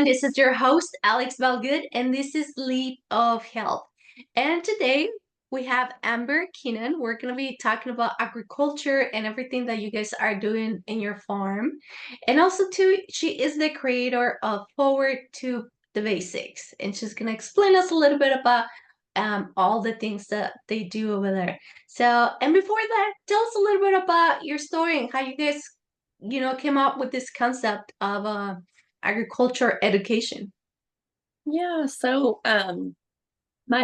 everyone. This is your host, alexbalgood, and this is Leap of Health. And today we have Amber Kennon. We're going to be talking about agriculture and everything that you guys are doing in your farm. And also, too, she is the creator of Forward to the Basics, and she's going to explain us a little bit about all the things that they do over there. So, and before that, tell us a little bit about your story and how you guys, came up with this concept of agriculture education. My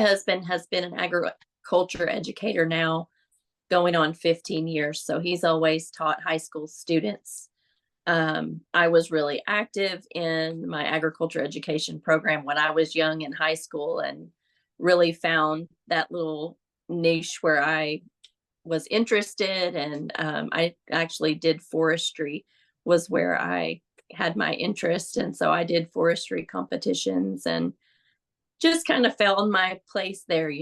husband has been an agriculture educator now going on 15 years. So he's always taught high school students. I was really active in my agriculture education program when I was young in high school and really found that little niche where I was interested. And I actually did forestry was where I had my interest. And so I did forestry competitions and just kind of found my place there.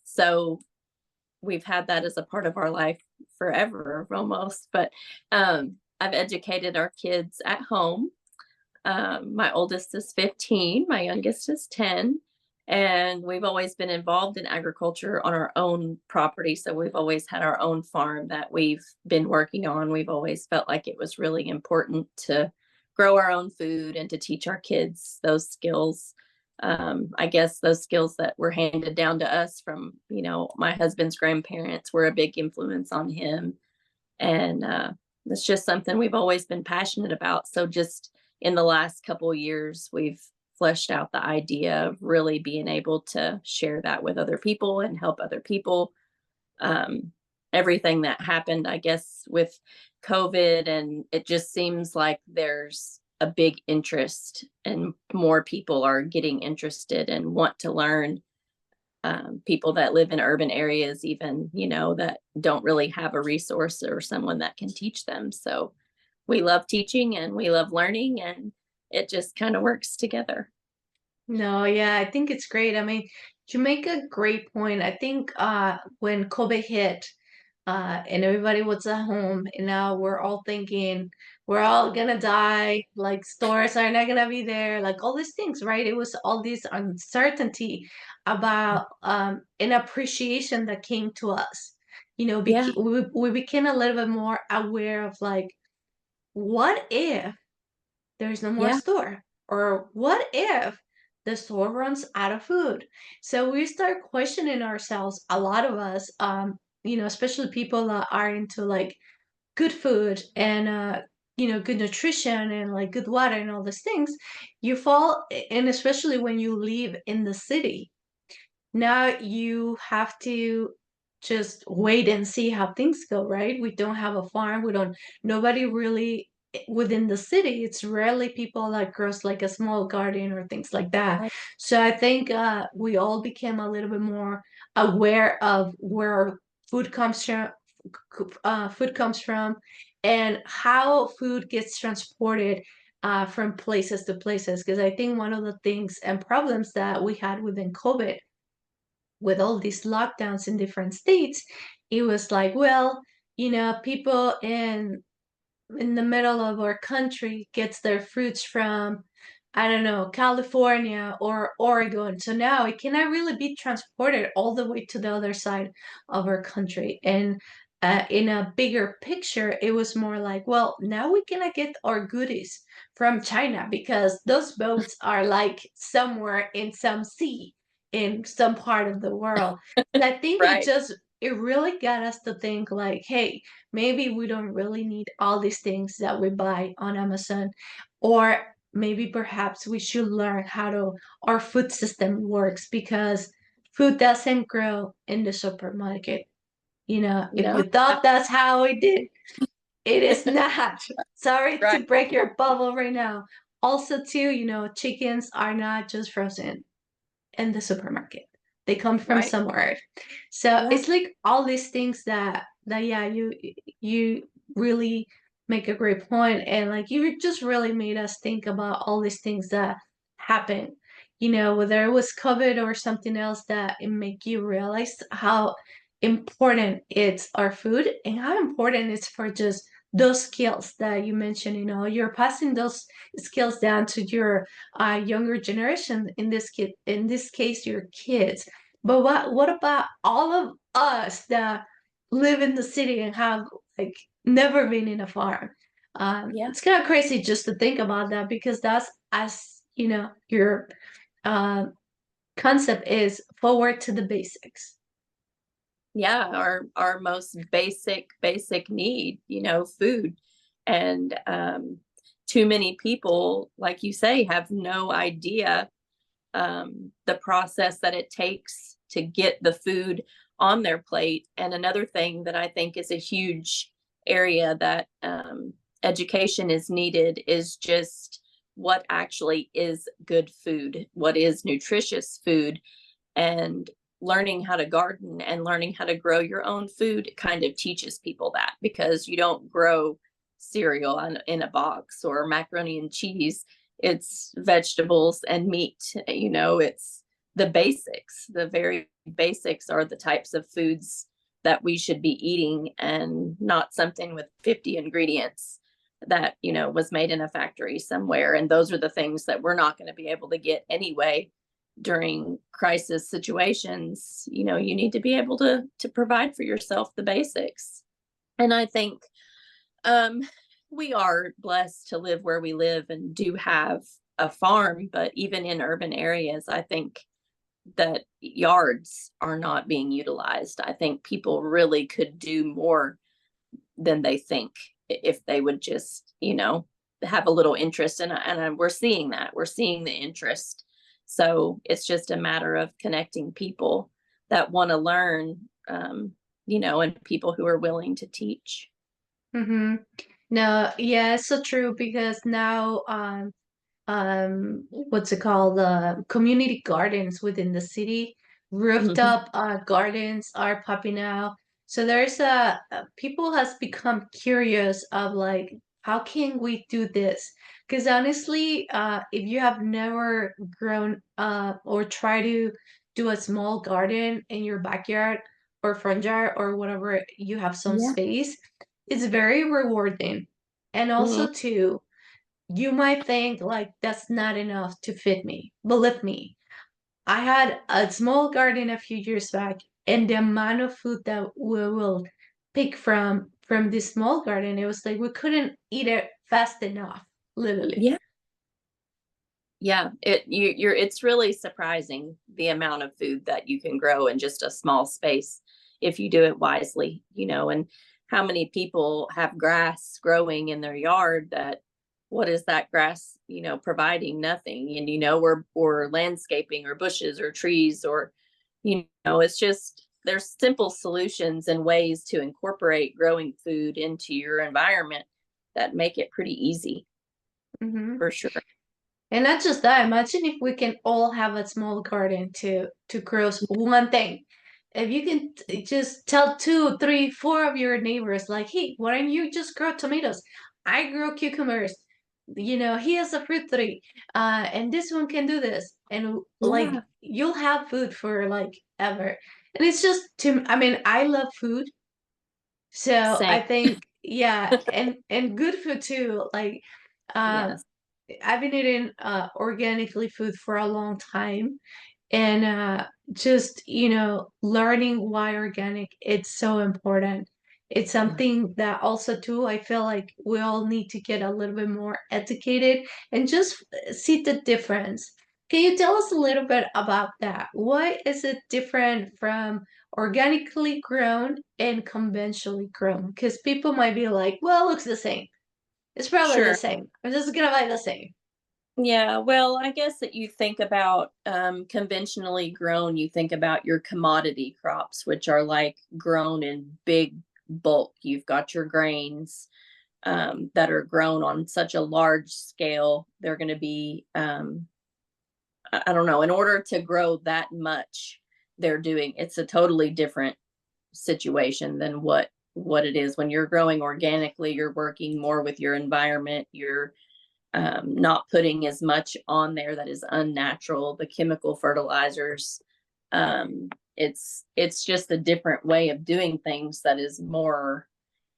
So we've had that as a part of our life forever almost. But I've educated our kids at home. My oldest is 15, my youngest is 10. And we've always been involved in agriculture on our own property. So we've always had our own farm that we've been working on. We've always felt like it was really important to grow our own food and to teach our kids those skills. I guess those skills that were handed down to us from, my husband's grandparents were a big influence on him. And it's just something we've always been passionate about. So just in the last couple of years, we've fleshed out the idea of really being able to share that with other people and help other people. Everything that happened, I guess, with COVID, and it just seems like there's a big interest and more people are getting interested and want to learn. People that live in urban areas, even, that don't really have a resource or someone that can teach them. So we love teaching and we love learning, and it just kind of works together. No, yeah, I think it's great. I mean, you make a great point. I think when COVID hit, and everybody was at home, and now we're all thinking we're all gonna die, like stores are not gonna be there, like all these things, right? It was all this uncertainty about an appreciation that came to us. Yeah. We became a little bit more aware of like, what if there's no more Yeah. store? Or what if the store runs out of food? So we start questioning ourselves, a lot of us, especially people that are into like good food and good nutrition and like good water and all these things. You fall, and especially when you live in the city, now you have to just wait and see how things go, right? We don't have a farm. Nobody really within the city. It's rarely people that grows like a small garden or things like that. Right. So I think we all became a little bit more aware of where our food comes from, and how food gets transported from places to places. Because I think one of the things and problems that we had within COVID with all these lockdowns in different states, it was like, well, people in the middle of our country gets their fruits from, I don't know, California or Oregon. So now it cannot really be transported all the way to the other side of our country. And in a bigger picture, it was more like, well, now we cannot get our goodies from China because those boats are like somewhere in some sea in some part of the world. And I think Right. it really got us to think like, hey, maybe we don't really need all these things that we buy on Amazon, or maybe perhaps we should learn how our food system works, because food doesn't grow in the supermarket. If No. you thought that's how it did, it is not. Sorry Right. to break your bubble right now. Also, too, chickens are not just frozen in the supermarket. They come from Right. somewhere. So Yeah. it's like all these things that yeah, you really make a great point, and like you just really made us think about all these things that happen. Whether it was COVID or something else, that it make you realize how important it's our food and how important it's for just those skills that you mentioned, you're passing those skills down to your younger generation, in this case your kids. But what about all of us that live in the city and have like never been in a farm? Yeah. It's kind of crazy just to think about that, because that's, as your uh, concept is, forward to the basics. Yeah, our most basic need, food. And too many people, like you say, have no idea the process that it takes to get the food on their plate. And another thing that I think is a huge area that education is needed is just what actually is good food, what is nutritious food, and learning how to garden and learning how to grow your own food kind of teaches people that, because you don't grow cereal in a box or macaroni and cheese. It's vegetables and meat. It's the basics. The very basics are the types of foods that we should be eating, and not something with 50 ingredients that was made in a factory somewhere. And those are the things that we're not going to be able to get anyway during crisis situations. You need to be able to provide for yourself the basics. And I think um we are blessed to live where we live and do have a farm, but even in urban areas, I think that yards are not being utilized. I think people really could do more than they think if they would just, have a little interest. And we're seeing that. We're seeing the interest. So it's just a matter of connecting people that want to learn, and people who are willing to teach. Mm-hmm. No, yeah, it's so true, because now what's it called, community gardens within the city, Mhm. rooftop gardens are popping out. So there's people has become curious of like, how can we do this? Because honestly, if you have never grown or try to do a small garden in your backyard or front yard or whatever, you have some Yeah. space, it's very rewarding. And Mhm. also too, you might think like that's not enough to fit me. Believe me, I had a small garden a few years back, and the amount of food that we will pick from this small garden, it was like we couldn't eat it fast enough, literally. Yeah. Yeah. It's really surprising the amount of food that you can grow in just a small space if you do it wisely, and how many people have grass growing in their yard that, what is that grass, providing? Nothing. And or landscaping or bushes or trees, or it's just, there's simple solutions and ways to incorporate growing food into your environment that make it pretty easy, Hmm. for sure. And not just that, imagine if we can all have a small garden to grow one thing. If you can just tell two, three, four of your neighbors, like, hey, why don't you just grow tomatoes? I grow cucumbers. He has a fruit tree, and this one can do this, and like Yeah. you'll have food for like ever. And it's just I mean, I love food, so Same. I think, yeah, and good food too. Like, um, Yes. I've been eating organically food for a long time, and just learning why organic, it's so important. It's something that also too, I feel like we all need to get a little bit more educated and just see the difference. Can you tell us a little bit about that? Why is it different from organically grown and conventionally grown? Because people might be like, well, it looks the same. It's probably the Sure. same. I'm just gonna buy the same. Yeah, well, I guess that you think about conventionally grown, you think about your commodity crops, which are like grown in big bulk. You've got your grains that are grown on such a large scale. They're going to be, I don't know, in order to grow that much, it's a totally different situation than what it is when you're growing organically. You're working more with your environment. You're not putting as much on there that is unnatural, the chemical fertilizers. It's just a different way of doing things that is more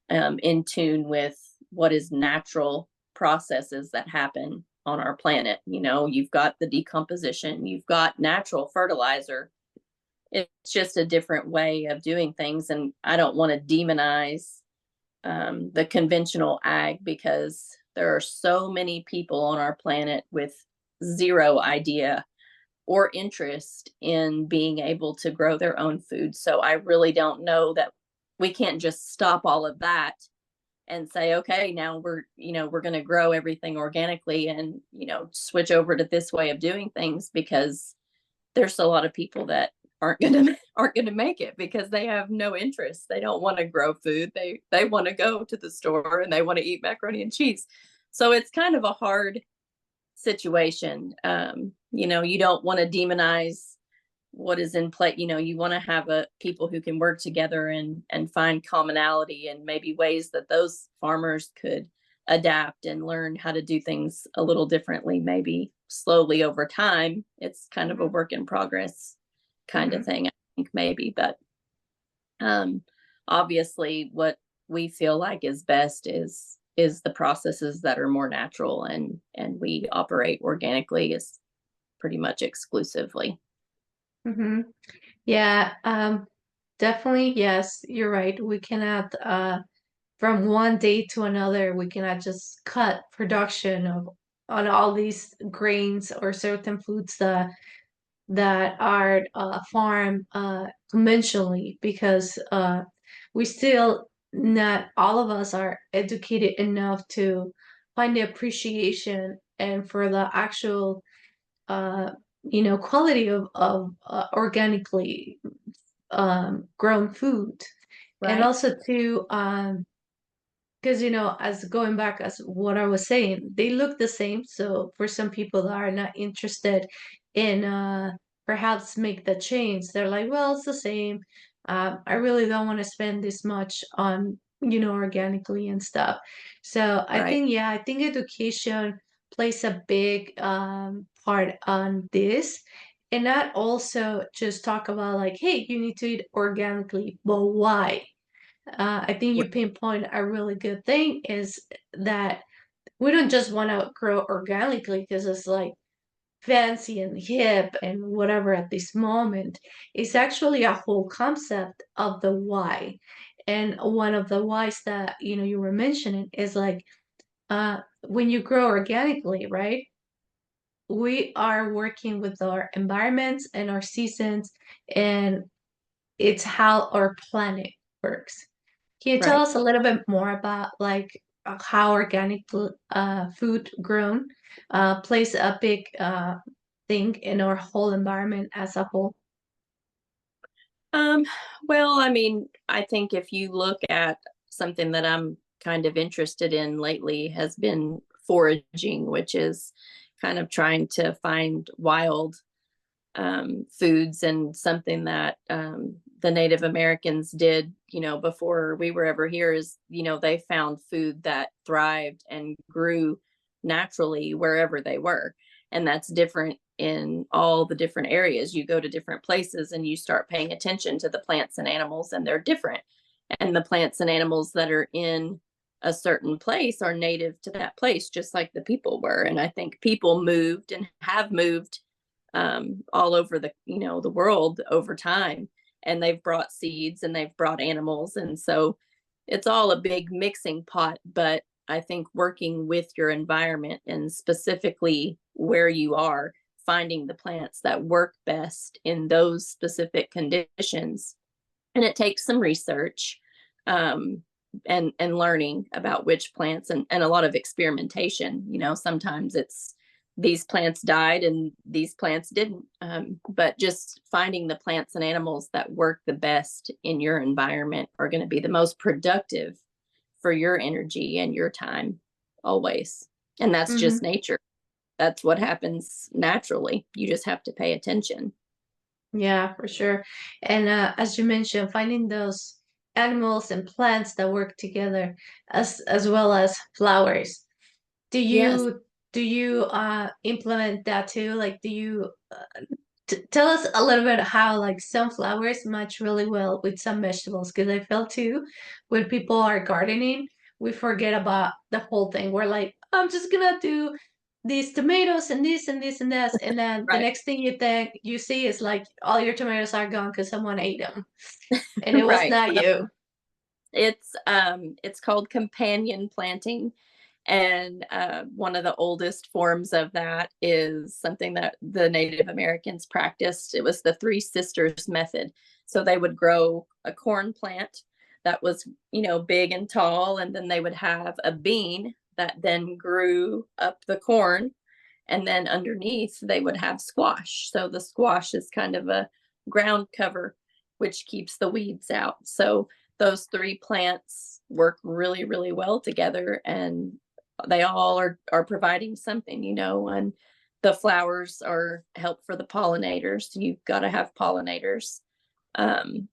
in tune with what is natural processes that happen on our planet. You've got the decomposition, you've got natural fertilizer. It's just a different way of doing things. And I don't want to demonize the conventional ag, because there are so many people on our planet with zero idea or interest in being able to grow their own food. So I really don't know that we can't just stop all of that and say, okay, now we're going to grow everything organically and, switch over to this way of doing things, because there's a lot of people that aren't going to make it because they have no interest. They don't want to grow food. They want to go to the store and they want to eat macaroni and cheese. So it's kind of a hard situation. You don't want to demonize what is in play. You want to have people who can work together and find commonality and maybe ways that those farmers could adapt and learn how to do things a little differently, maybe slowly over time. It's kind of a work in progress kind of thing, I think, maybe. But obviously what we feel like is best is the processes that are more natural, and we operate organically is pretty much exclusively. Mm-hmm. Yeah, definitely. Yes, you're right. We cannot, from one day to another, we cannot just cut production of on all these grains or certain foods that are farmed conventionally, because we still, not all of us are educated enough to find the appreciation and for the actual uh, quality of organically grown food. And Right. also to because as going back as what I was saying, they look the same. So for some people that are not interested in perhaps make the change, they're like, well, it's the same. I really don't want to spend this much on organically and stuff. So I Right. think, yeah, I think education plays a big part on this. And not also just talk about like, hey, you need to eat organically, but why? I think you pinpoint a really good thing is that we don't just want to grow organically because it's like fancy and hip and whatever at this moment. It's actually a whole concept of the why. And one of the whys that you were mentioning is like when you grow organically, right? We are working with our environments and our seasons, and it's how our planet works. Can you tell Right. us a little bit more about like how organic food grown plays a big thing in our whole environment as a whole? Um, well, I mean, I think if you look at something that I'm kind of interested in lately has been foraging, which is kind of trying to find wild foods, and something that the Native Americans did, before we were ever here, is, they found food that thrived and grew naturally wherever they were. And that's different in all the different areas. You go to different places and you start paying attention to the plants and animals, and they're different. And the plants and animals that are in a certain place are native to that place, just like the people were. And I think people moved and have moved all over the world over time, and they've brought seeds and they've brought animals, and so it's all a big mixing pot. But I think working with your environment, and specifically where you are, finding the plants that work best in those specific conditions, and it takes some research, um, and learning about which plants, and a lot of experimentation. Sometimes it's these plants died and these plants didn't, but just finding the plants and animals that work the best in your environment are going to be the most productive for your energy and your time, always. And that's just Hmm. nature. That's what happens naturally. You just have to pay attention. Yeah, for sure. And as you mentioned, finding those animals and plants that work together, as well as flowers. Do Yes. you implement that too? Like, Tell us a little bit how like sunflowers match really well with some vegetables, because I feel too when people are gardening, we forget about the whole thing. We're like, I'm just gonna do these tomatoes and this and this and this, and then the Right. next thing you see is like all your tomatoes are gone because someone ate them, and it was Right. not you. It's called companion planting. And one of the oldest forms of that is something that the Native Americans practiced. It was the Three Sisters method. So they would grow a corn plant that was, big and tall, and then they would have a bean that then grew up the corn. And then underneath, they would have squash. So the squash is kind of a ground cover, which keeps the weeds out. So those three plants work really, really well together. And they all are providing something, and the flowers are help for the pollinators. You've got to have pollinators.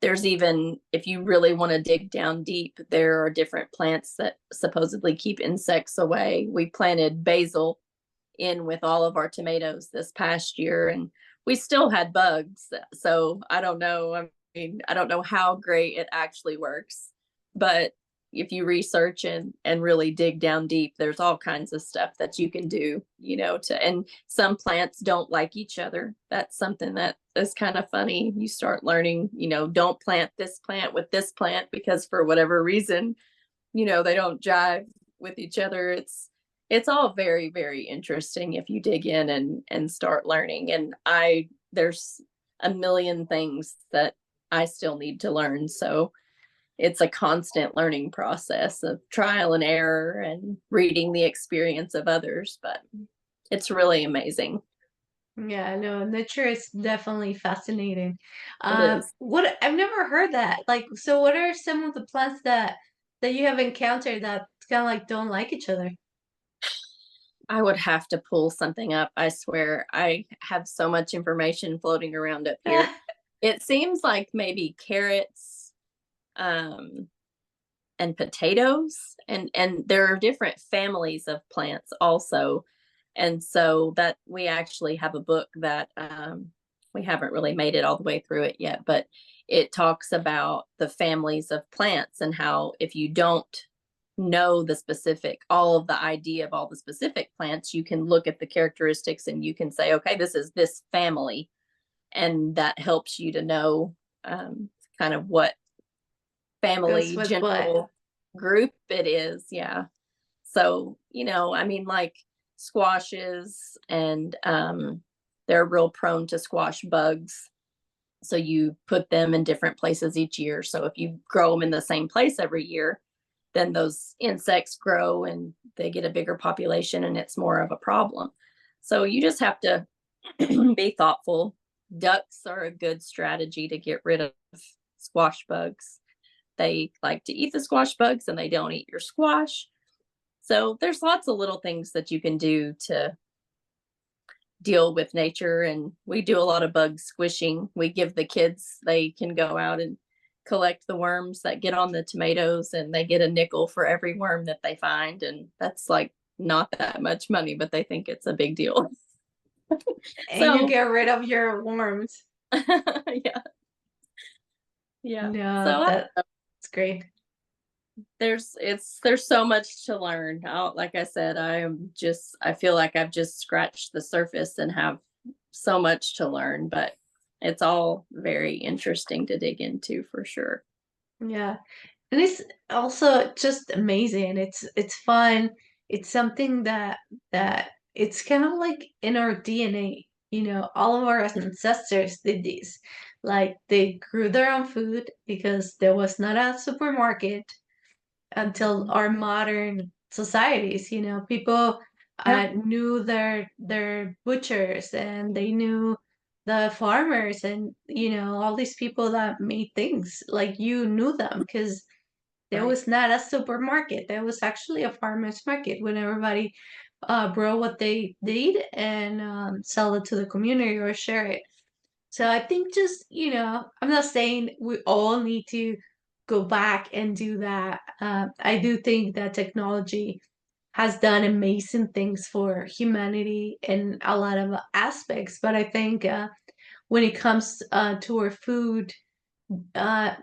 There's even, if you really want to dig down deep, there are different plants that supposedly keep insects away. We planted basil in with all of our tomatoes this past year, and we still had bugs. So I don't know. I mean, I don't know how great it actually works, but if you research and really dig down deep, there's all kinds of stuff that you can do, and some plants don't like each other. That's something that is kind of funny. You start learning, don't plant this plant with this plant because for whatever reason, they don't jive with each other. It's all very, very interesting if you dig in and start learning. And there's a million things that I still need to learn. So it's a constant learning process of trial and error and reading the experience of others, but it's really amazing. Yeah, no, nature is definitely fascinating. It is. What I've never heard that. Like, so what are some of the plants that you have encountered that kind of like don't like each other? I would have to pull something up. I swear I have so much information floating around up here. It seems like maybe carrots, um, and potatoes, and there are different families of plants also. And so that we actually have a book that we haven't really made it all the way through it yet, but it talks about the families of plants and how if you don't know all of the idea of all the specific plants, you can look at the characteristics and you can say, okay, this is this family. And that helps you to know kind of what Goes family with what? general group it is. Yeah. So, I mean, like squashes and they're real prone to squash bugs. So you put them in different places each year. So if you grow them in the same place every year, then those insects grow and they get a bigger population and it's more of a problem. So you just have to be thoughtful. Ducks are a good strategy to get rid of squash bugs. They like to eat the squash bugs and they don't eat your squash. So there's lots of little things that you can do to deal with nature. And we do a lot of bug squishing. We give the kids, they can go out and collect the worms that get on the tomatoes and they get a nickel for every worm that they find. And that's like not that much money, but they think it's a big deal. And you So get rid of your worms. yeah. Yeah. No, So that's great. there's so much to learn. Like I said, I feel like I've just scratched the surface and have so much to learn, but it's all very interesting to dig into for sure. Yeah. And it's also just amazing. It's fun. It's something that it's kind of like in our DNA. All of our ancestors did this. Like they grew their own food because there was not a supermarket until Mhm. our modern societies. People Yep. knew their butchers and they knew the farmers and all these people that made things. Like you knew them because there Right. was not a supermarket. There was actually a farmer's market when everybody brought what they did and sell it to the community or share it. So I think just, I'm not saying we all need to go back and do that. I do think that technology has done amazing things for humanity in a lot of aspects, but I think when it comes to our food,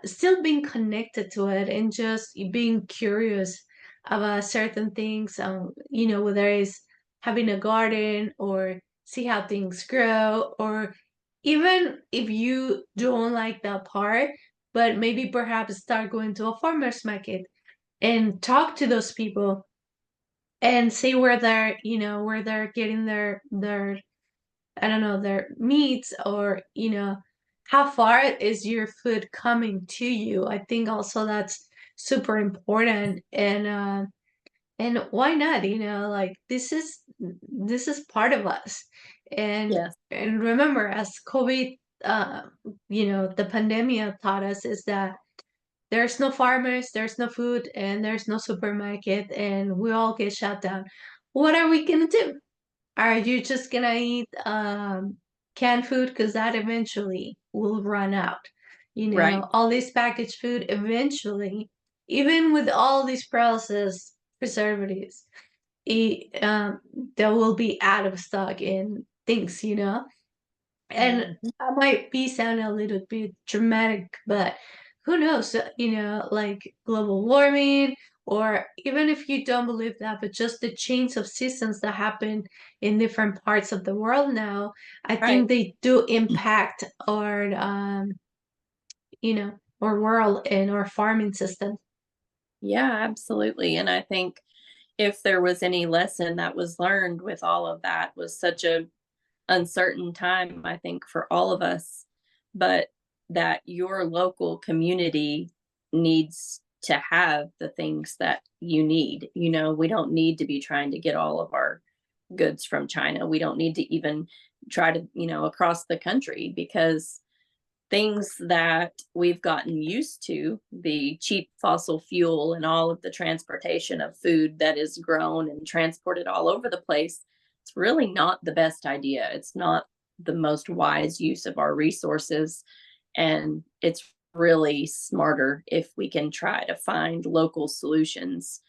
still being connected to it and just being curious about certain things, whether it's having a garden or see how things grow, or even if you don't like that part, but maybe perhaps start going to a farmer's market and talk to those people and see where they're getting their I don't know, their meats, or, how far is your food coming to you? I think also that's super important. And why not? Like, this is part of us. And Yes. and remember, as COVID, the pandemic taught us, is that there's no farmers, there's no food, and there's no supermarket, and we all get shut down. What are we gonna do? Are you just gonna eat canned food? Because that eventually will run out. Right. All this packaged food eventually, even with all these processed preservatives, it, they will be out of stock in things. And Mhm. I might be sounding a little bit dramatic, but who knows? Like global warming, or even if you don't believe that, but just the change of seasons that happen in different parts of the world now, I think Right. they do impact our world and our farming system. Yeah, absolutely. And I think if there was any lesson that was learned with all of that, was such a uncertain time, I think, for all of us, but that your local community needs to have the things that you need. We don't need to be trying to get all of our goods from China. We don't need to even try to, across the country, because things that we've gotten used to, the cheap fossil fuel and all of the transportation of food that is grown and transported all over the place, it's really not the best idea. It's not the most wise use of our resources. And it's really smarter if we can try to find local solutions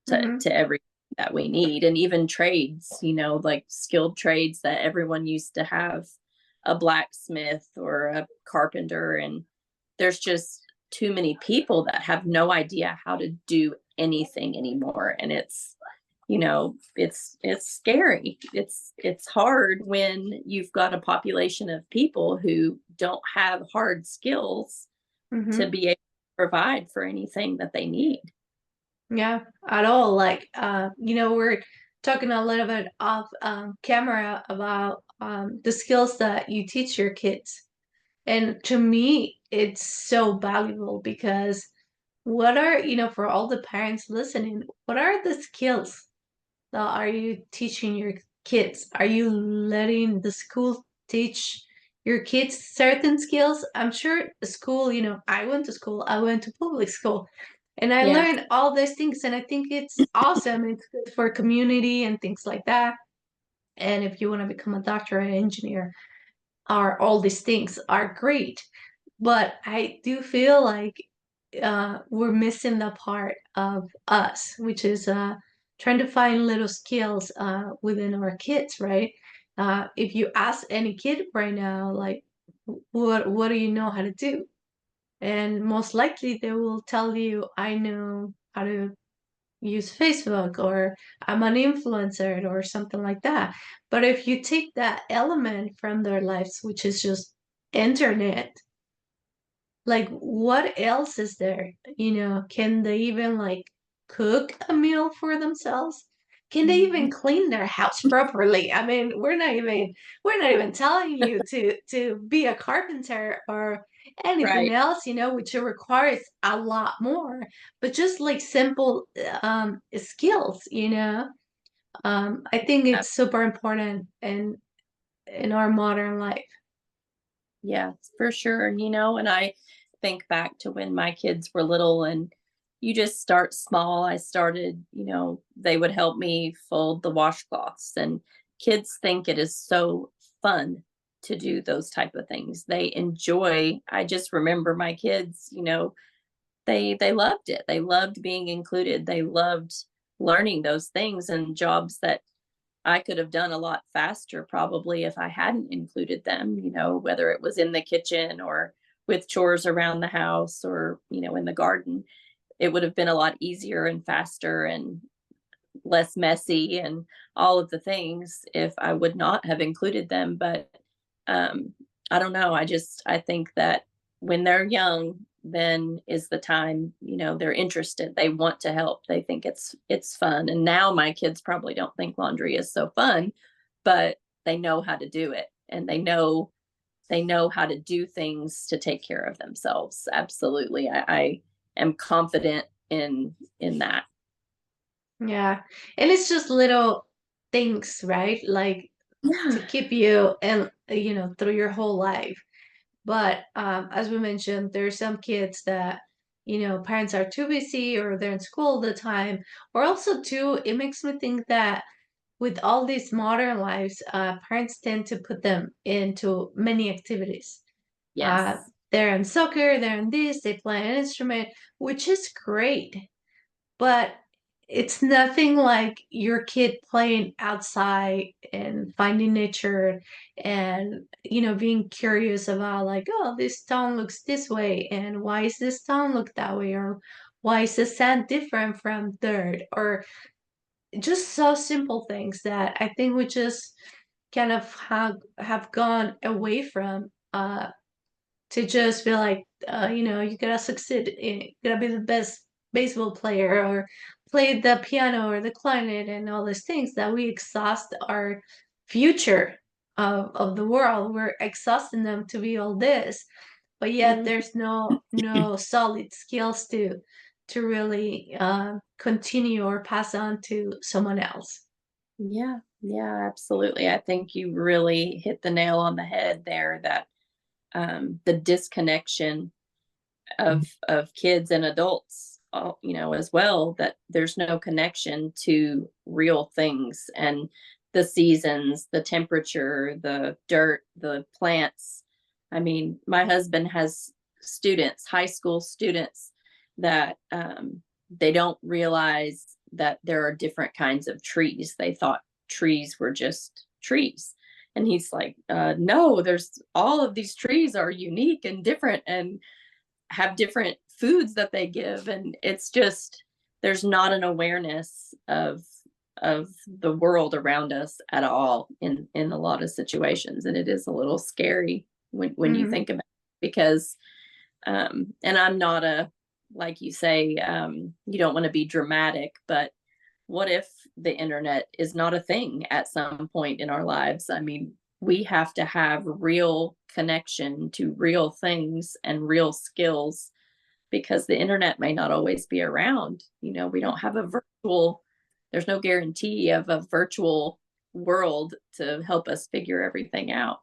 Hmm. to everything that we need. And even trades, like skilled trades that everyone used to have, a blacksmith or a carpenter. And there's just too many people that have no idea how to do anything anymore. And it's scary. It's hard when you've got a population of people who don't have hard skills to Hmm. be able to provide for anything that they need. Yeah, at all. Like, we're talking a little bit off camera about the skills that you teach your kids. And to me, it's so valuable because for all the parents listening, what are the skills that are you teaching your kids? Are you letting the school teach your kids certain skills? I'm sure school, I went to school, I went to public school, and I Yeah. learned all these things, and I think it's awesome. It's good for community and things like that. And if you want to become a doctor or an engineer, all these things are great. But I do feel like we're missing the part of us, which is trying to find little skills within our kids, right? If you ask any kid right now, like, what do you know how to do? And most likely they will tell you, I know how to use Facebook, or I'm an influencer, or something like that. But if you take that element from their lives, which is just internet, like, what else is there? Can they even like cook a meal for themselves? Can they Mhm. even clean their house properly? I mean, we're not even telling you to be a carpenter or anything Right. else, which requires a lot more, but just like simple skills. I think Uh, it's super important in our modern life. Yeah, for sure. And I think back to when my kids were little, and you just start small. I started, they would help me fold the washcloths, and kids think it is so fun to do those type of things. They enjoy. I just remember my kids, they loved it. They loved being included. They loved learning those things, and jobs that I could have done a lot faster probably if I hadn't included them, whether it was in the kitchen or with chores around the house or, in the garden. It would have been a lot easier and faster and less messy and all of the things if I would not have included them. But um, I don't know. I think that when they're young, then is the time, they're interested. They want to help. They think it's fun. And now my kids probably don't think laundry is so fun, but they know how to do it, and they know how to do things to take care of themselves. Absolutely. I am confident in that. Yeah. And it's just little things, right? Like Yeah. to keep you and through your whole life. But as we mentioned, there's some kids that parents are too busy or they're in school all the time. Or also too, it makes me think that with all these modern lives, parents tend to put them into many activities. Uh, Yes. they're in soccer, they're in this, they play an instrument, which is great, but it's nothing like your kid playing outside and finding nature and being curious about, like, oh, this stone looks this way and why is this stone look that way, or why is the sand different from dirt, or just so simple things that I think we just kind of have gone away from, to just be like, you gotta succeed, you gotta be the best baseball player or play the piano or the clarinet and all these things, that we exhaust our future of the world. We're exhausting them to be all this, but yet Mhm. there's no solid skills to really continue or pass on to someone else. Yeah, yeah, absolutely. I think you really hit the nail on the head there, that the disconnection of kids and adults, as well, that there's no connection to real things and the seasons, the temperature, the dirt, the plants. I mean, my husband has students, high school students, that they don't realize that there are different kinds of trees. They thought trees were just trees. And he's like, no, there's all of these trees are unique and different and have different foods that they give. And it's just, there's not an awareness of the world around us at all in a lot of situations. And it is a little scary when you Hmm. think about it, because and I'm not a, like you say, you don't want to be dramatic, but what if the internet is not a thing at some point in our lives? I mean, we have to have real connection to real things and real skills, because the internet may not always be around. We don't have there's no guarantee of a virtual world to help us figure everything out.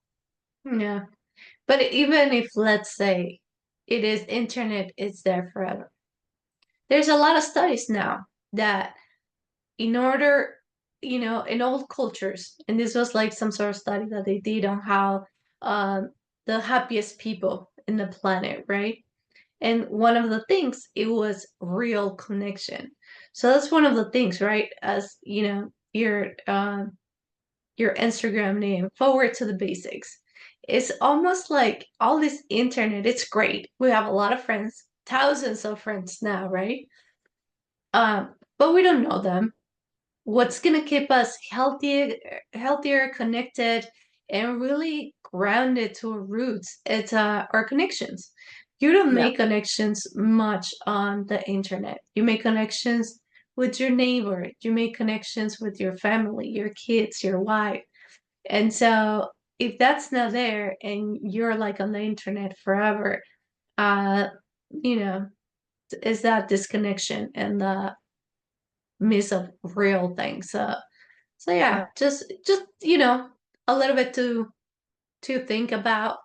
Yeah. But even if, let's say, it is internet is there forever, there's a lot of studies now that in order, in old cultures, and this was like some sort of study that they did on how the happiest people in the planet, right? And one of the things, it was real connection. So that's one of the things, right? As your Instagram name, forward to the basics. It's almost like all this internet, it's great. We have a lot of friends, thousands of friends now, right? But we don't know them. What's gonna keep us healthier, connected, and really grounded to our roots? It's our connections. You don't Yeah. make connections much on the internet. You make connections with your neighbor. You make connections with your family, your kids, your wife. And so if that's not there and you're like on the internet forever, uh, you know, is that disconnection and the miss of real things. So yeah, Uh, just a little bit to think about.